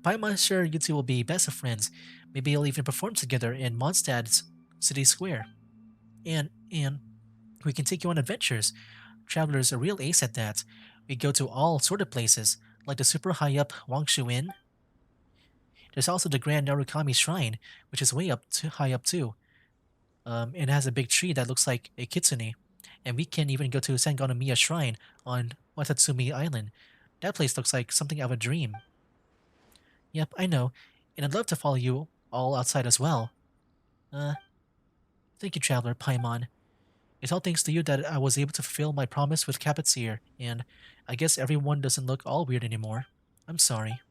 Speaker 1: Paimon sure you two will be best of friends. Maybe you'll even perform together in Mondstadt's city square. And we can take you on adventures. Traveler's a real ace at that. We go to all sort of places, like the super high up Wangshu Inn. There's also the Grand Narukami Shrine, which is way up too high up too. It has a big tree that looks like a kitsune. And we can even go to Sangonomiya Shrine on Watatsumi Island. That place looks like something out of a dream. Yep, I know. And I'd love to follow you all outside as well. Uh, Thank you, Traveler Paimon. It's all thanks to you that I was able to fulfill my promise with Capetsir, and I guess everyone doesn't look all weird anymore. I'm sorry.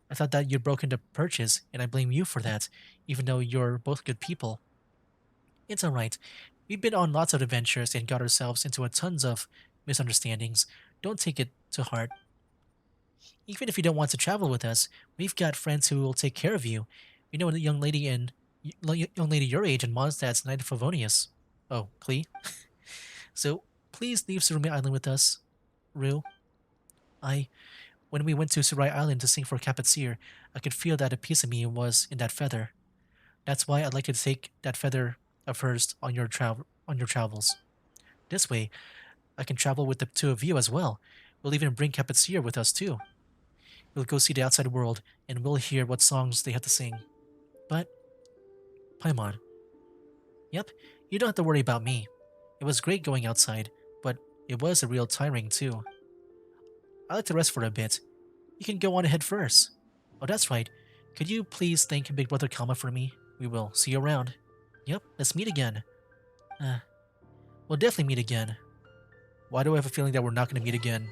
Speaker 1: I thought that you'd broken the purchase, and I blame you for that, even though you're both good people. It's alright. We've been on lots of adventures and got ourselves into a tons of misunderstandings. Don't take it to heart. Even if you don't want to travel with us, we've got friends who will take care of you. We know a young lady your age in Mondstadt's Knight of Favonius. Oh, Klee? So, please leave Tsurumi Island with us, Rue. When we went to Surai Island to sing for Kapetsir, I could feel that a piece of me was in that feather. That's why I'd like you to take that feather of hers on your travels. This way, I can travel with the two of you as well. We'll even bring Kapetsir with us too. We'll go see the outside world, and we'll hear what songs they have to sing. But, Paimon. Yep, you don't have to worry about me. It was great going outside, but it was a real tiring too. I like to rest for a bit. You can go on ahead first. Oh, that's right. Could you please thank Big Brother Kama for me? We will see you around. Yep, let's meet again. We'll definitely meet again. Why do I have a feeling that we're not going to meet again?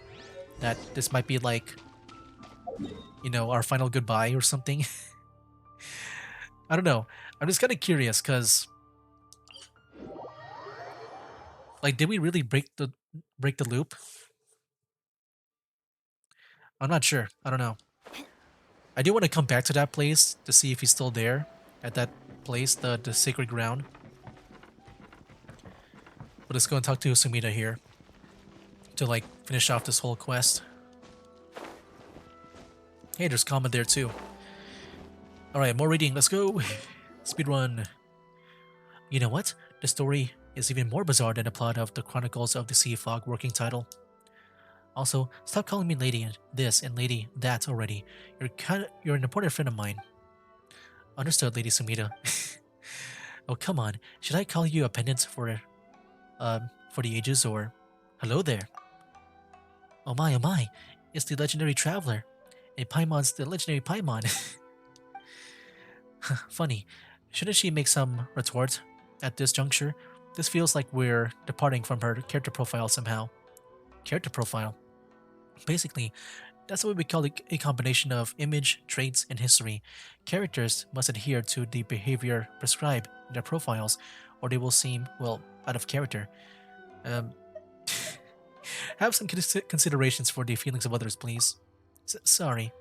Speaker 1: That this might be like, our final goodbye or something? I don't know. I'm just kind of curious because, like, did we really break the loop? I'm not sure. I don't know. I do want to come back to that place to see if he's still there at that place, the sacred ground. But let's go and talk to Sumida here to like finish off this whole quest. Hey, there's Kama there too. Alright, more reading. Let's go. Speedrun. You know what? The story is even more bizarre than the plot of the Chronicles of the Sea Fog working title. Also, stop calling me Lady this and Lady that already. You're an important friend of mine. Understood, Lady Sumida. Oh, come on. Should I call you a pendant for the ages or... Hello there. Oh my. It's the legendary traveler. And Paimon's the legendary Paimon. Funny. Shouldn't she make some retort at this juncture? This feels like we're departing from her character profile somehow. Character profile? Basically, that's what we call a combination of image, traits, and history. Characters must adhere to the behavior prescribed in their profiles, or they will seem, well, out of character. Have some considerations for the feelings of others, please. Sorry.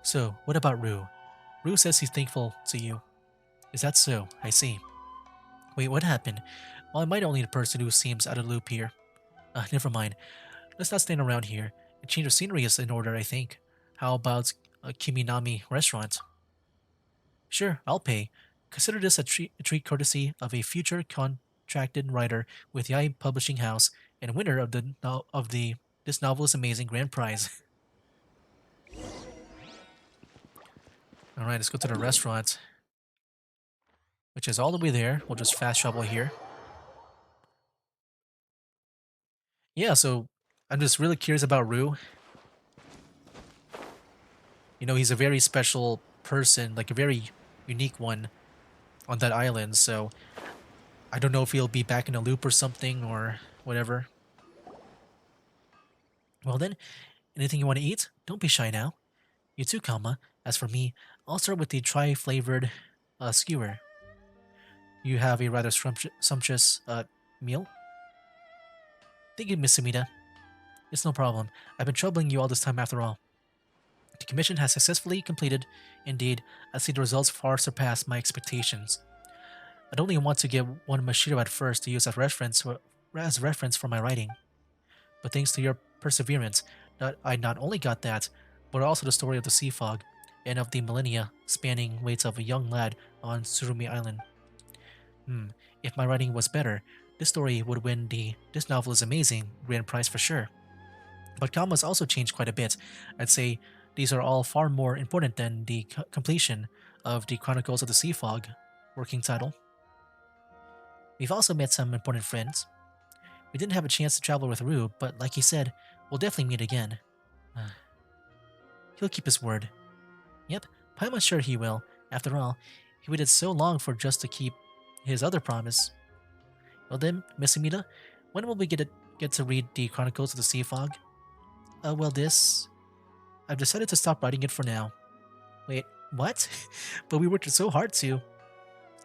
Speaker 1: So, what about Rue? Rue says he's thankful to you. Is that so? I see. Wait, what happened? Well, am I the only person who seems out of the loop here? Never mind. Let's not stand around here. A change of scenery is in order, I think. How about a Kiminami restaurant? Sure, I'll pay. Consider this a treat courtesy of a future contracted writer with Yai Publishing House and winner of This Novel is Amazing grand prize. Alright, let's go to the restaurant, which is all the way there. We'll just fast travel here. Yeah, so I'm just really curious about Rue. He's a very special person, like a very unique one on that island, so I don't know if he'll be back in a loop or something or whatever. Well then, anything you want to eat? Don't be shy now. You too, Kama. As for me, I'll start with the tri-flavored skewer. You have a rather sumptuous meal? Thank you, Miss Sumida. It's no problem. I've been troubling you all this time after all. The commission has successfully completed. Indeed, I see the results far surpass my expectations. I'd only want to get one Mashiro at first to use as reference for my writing. But thanks to your perseverance that I not only got that, but also the story of the sea fog and of the millennia spanning waits of a young lad on Tsurumi Island. If my writing was better, this story would win the "This novel is amazing" grand prize for sure. But commas also changed quite a bit. I'd say these are all far more important than the completion of the Chronicles of the Sea Fog working title. We've also met some important friends. We didn't have a chance to travel with Rue, but like he said, we'll definitely meet again. He'll keep his word. Yep, Paimon's sure he will. After all, he waited so long for just to keep his other promise. Well then, Miss Amita, when will we get to read the Chronicles of the Sea Fog? Well this... I've decided to stop writing it for now. Wait, what? But we worked so hard to...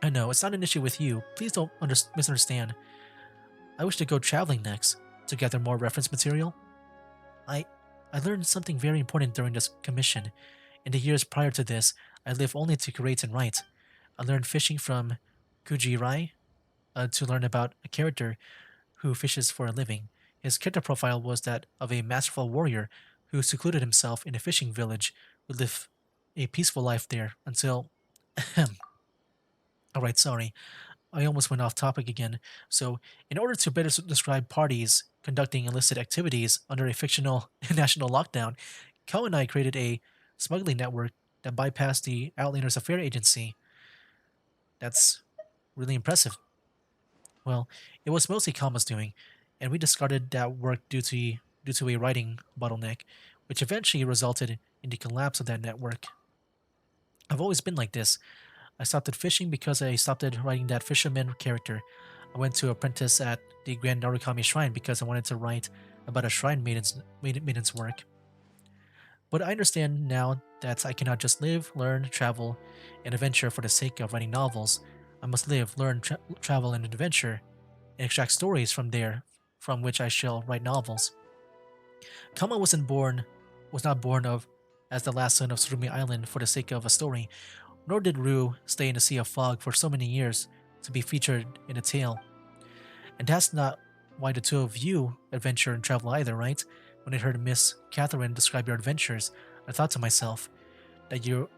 Speaker 1: I know, it's not an issue with you. Please don't misunderstand. I wish to go traveling next, to gather more reference material. I learned something very important during this commission. In the years prior to this, I lived only to create and write. I learned fishing from Kuji-rai to learn about a character who fishes for a living. His character profile was that of a masterful warrior who secluded himself in a fishing village, would live a peaceful life there until... Alright, sorry. I almost went off topic again. So, in order to better describe parties conducting illicit activities under a fictional national lockdown, Kel and I created a smuggling network that bypassed the Outlanders Affair Agency. That's really impressive. Well, it was mostly Kama's doing, and we discarded that work due to a writing bottleneck, which eventually resulted in the collapse of that network. I've always been like this. I stopped at fishing because I stopped at writing that fisherman character. I went to apprentice at the Grand Narukami Shrine because I wanted to write about a shrine maiden's work. But I understand now that I cannot just live, learn, travel, and adventure for the sake of writing novels. I must live, learn, travel, and adventure, and extract stories from there, from which I shall write novels. Kama was not born of as the last son of Tsurumi Island for the sake of a story, nor did Rue stay in the Sea of Fog for so many years to be featured in a tale. And that's not why the two of you adventure and travel either, right? When I heard Miss Catherine describe your adventures, I thought to myself that you're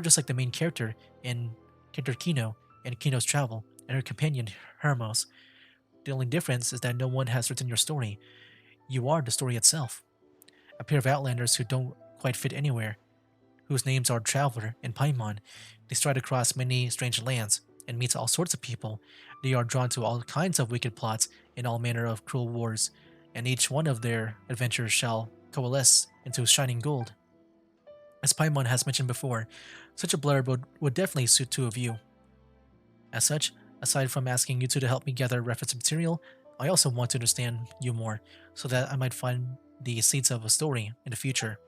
Speaker 1: just like the main character in character Kino and Kino's travel, and her companion Hermos. The only difference is that no one has written your story. You are the story itself. A pair of outlanders who don't quite fit anywhere, whose names are Traveler and Paimon. They stride across many strange lands and meet all sorts of people. They are drawn to all kinds of wicked plots and all manner of cruel wars, and each one of their adventures shall coalesce into shining gold. As Paimon has mentioned before, such a blurb would definitely suit two of you. As such, aside from asking you two to help me gather reference material, I also want to understand you more, so that I might find the seeds of a story in the future.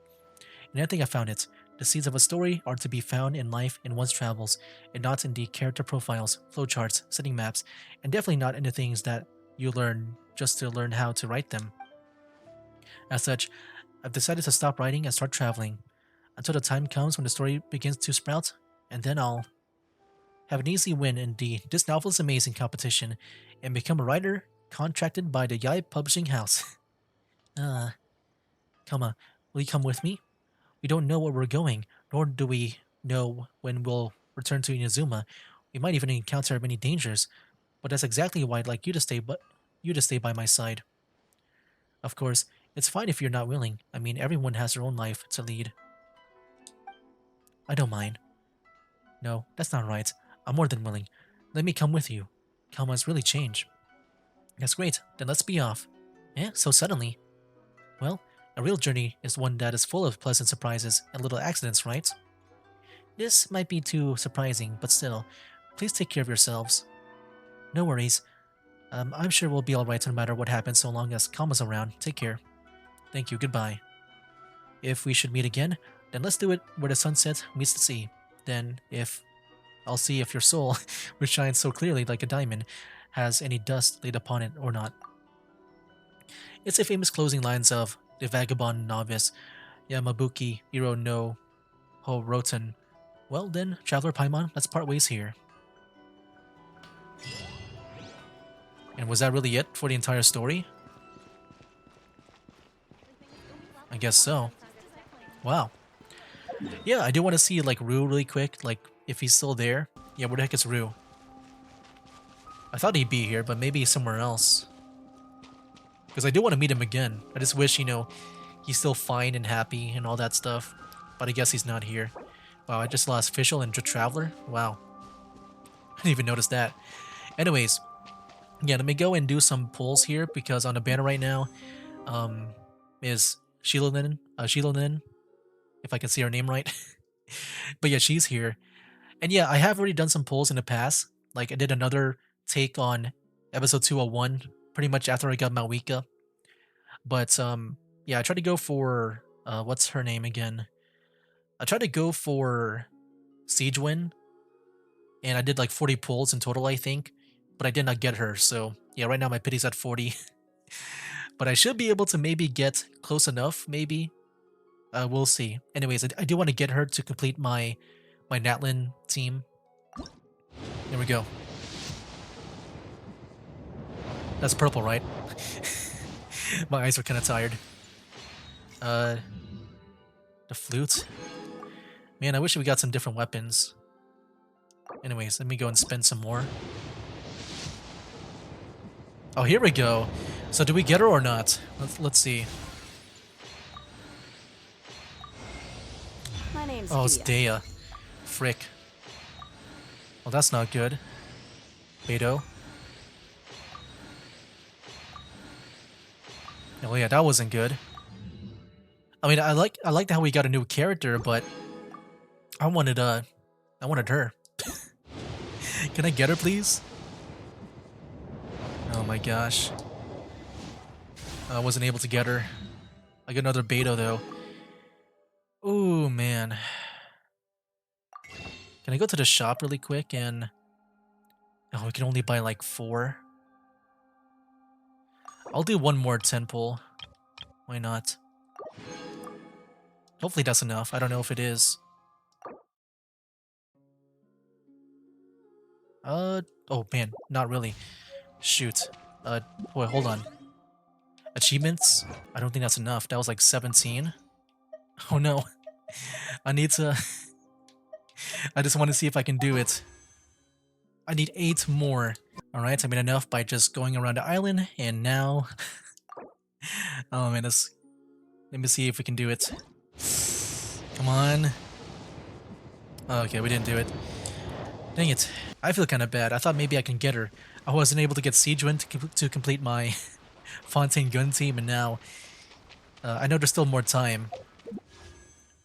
Speaker 1: And I think I found it. The seeds of a story are to be found in life in one's travels, and not in the character profiles, flowcharts, setting maps, and definitely not in the things that you learn just to learn how to write them. As such, I've decided to stop writing and start traveling, until the time comes when the story begins to sprout, and then I'll have an easy win in the "This Novel is Amazing" competition, and become a writer contracted by the Yai Publishing House. Kama, will you come with me? We don't know where we're going, nor do we know when we'll return to Inazuma. We might even encounter many dangers, but that's exactly why I'd like you to stay by my side. Of course, it's fine if you're not willing. I mean, everyone has their own life to lead. I don't mind. No, that's not right. I'm more than willing. Let me come with you. Kama's really changed. That's great, then let's be off. Eh, so suddenly? Well, a real journey is one that is full of pleasant surprises and little accidents, right? This might be too surprising, but still, please take care of yourselves. No worries. I'm sure we'll be alright no matter what happens so long as Kama's around. Take care. Thank you, goodbye. If we should meet again, then let's do it where the sunset meets the sea. Then, I'll see if your soul, which shines so clearly like a diamond, has any dust laid upon it or not. It's the famous closing lines of the vagabond novice Yamabuki Iro no Horoten. Well then, Traveler Paimon, let's part ways here. And was that really it for the entire story? I guess so. Wow. Yeah, I do want to see like Rue really quick, like if he's still there. Yeah, where the heck is Rue? I thought he'd be here, but maybe he's somewhere else. Because I do want to meet him again. I just wish, he's still fine and happy and all that stuff. But I guess he's not here. Wow, I just lost Fischl and Traveler? Wow. I didn't even notice that. Anyways, yeah, let me go and do some pulls here because on the banner right now is Shilolin, if I can see her name right. But yeah, she's here. And yeah, I have already done some pulls in the past. Like I did another take on episode 201 pretty much after I got Malwika. But yeah, I tried to go for what's her name again? I tried to go for Siegewin, and I did like 40 pulls in total, I think, but I did not get her. So yeah, right now my pity's at 40. But I should be able to maybe get close enough, maybe. We'll see. Anyways, I do want to get her to complete my Natlin team. There we go. That's purple, right? My eyes are kind of tired. The flute. Man, I wish we got some different weapons. Anyways, let me go and spend some more. Oh, here we go. So do we get her or not? Let's see.
Speaker 2: My name's
Speaker 1: Oh, it's
Speaker 2: Dia.
Speaker 1: Dea. Frick. Well, that's not good. Beto. Oh yeah, that wasn't good. I mean, I liked how we got a new character, but I wanted her. Can I get her, please? Oh my gosh. I wasn't able to get her. I got another Beto though. Ooh, man. Can I go to the shop really quick and... Oh, we can only buy like 4. I'll do one more 10 pull. Why not? Hopefully that's enough. I don't know if it is. Oh man, not really. Shoot. Wait, hold on. Achievements? I don't think that's enough. That was like 17. Oh no. I need to... I just want to see if I can do it. I need 8 more. Alright, I made enough by just going around the island, and now... Oh man, let me see if we can do it. Come on. Okay, we didn't do it. Dang it. I feel kind of bad. I thought maybe I can get her. I wasn't able to get Siegewin to complete my Fontaine gun team, and now... I know there's still more time.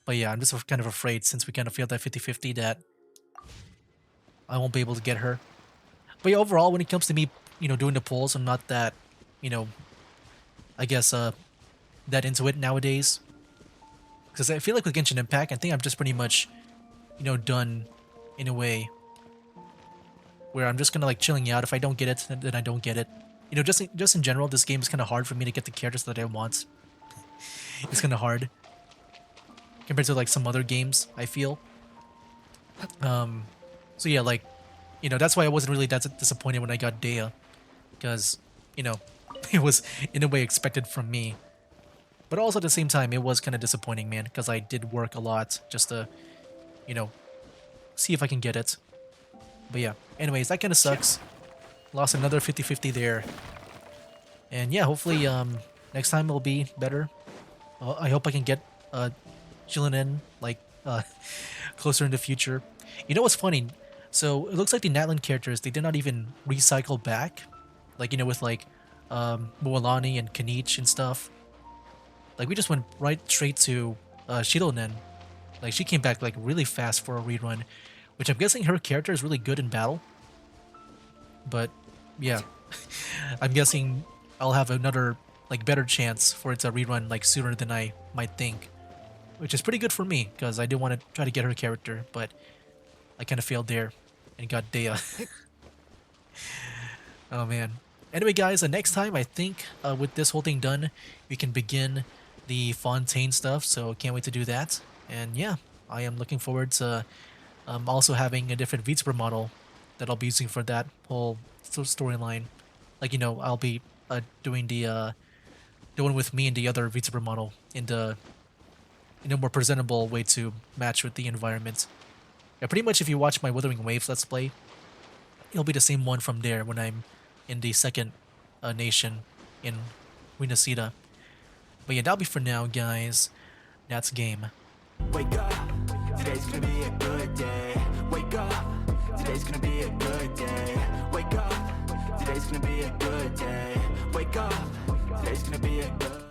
Speaker 1: But yeah, I'm just kind of afraid since we kind of failed that 50-50 that I won't be able to get her. But yeah, overall, when it comes to me, doing the polls, I'm not that, I guess, that into it nowadays. Because I feel like with Genshin Impact, I think I'm just pretty much, done in a way where I'm just kind of like chilling out. If I don't get it, then I don't get it. Just in general, this game is kind of hard for me to get the characters that I want. It's kind of hard compared to like some other games, I feel. So yeah, like, that's why I wasn't really that disappointed when I got Dea, because, it was in a way expected from me. But also at the same time, it was kind of disappointing, man, because I did work a lot just to, see if I can get it. But yeah, anyways, that kind of sucks. Lost another 50-50 there. And yeah, hopefully next time it'll be better. I hope I can get Jillian in, like, closer in the future. You know what's funny? So it looks like the Natlan characters, they did not even recycle back. Like, with like Moalani and Kanich and stuff. Like, we just went right straight to Shilonen. Like, she came back like really fast for a rerun, which I'm guessing her character is really good in battle. But yeah, I'm guessing I'll have another like better chance for it to rerun like sooner than I might think, which is pretty good for me because I did want to try to get her character, but I kind of failed there and got Dea. Oh man. Anyway, guys, next time I think with this whole thing done, we can begin the Fontaine stuff. So can't wait to do that. And yeah, I am looking forward to also having a different VTuber model that I'll be using for that whole storyline. Like, I'll be doing the the one with me and the other VTuber model in a more presentable way to match with the environment. Yeah, pretty much if you watch my Wuthering Waves Let's Play, it'll be the same one from there when I'm in the second nation in Winasida. But yeah, that'll be for now, guys. That's game.
Speaker 5: Wake up, today's gonna be a good day. Wake up, today's gonna be a good day. Wake up, today's gonna be a good day. Wake up, today's gonna be a good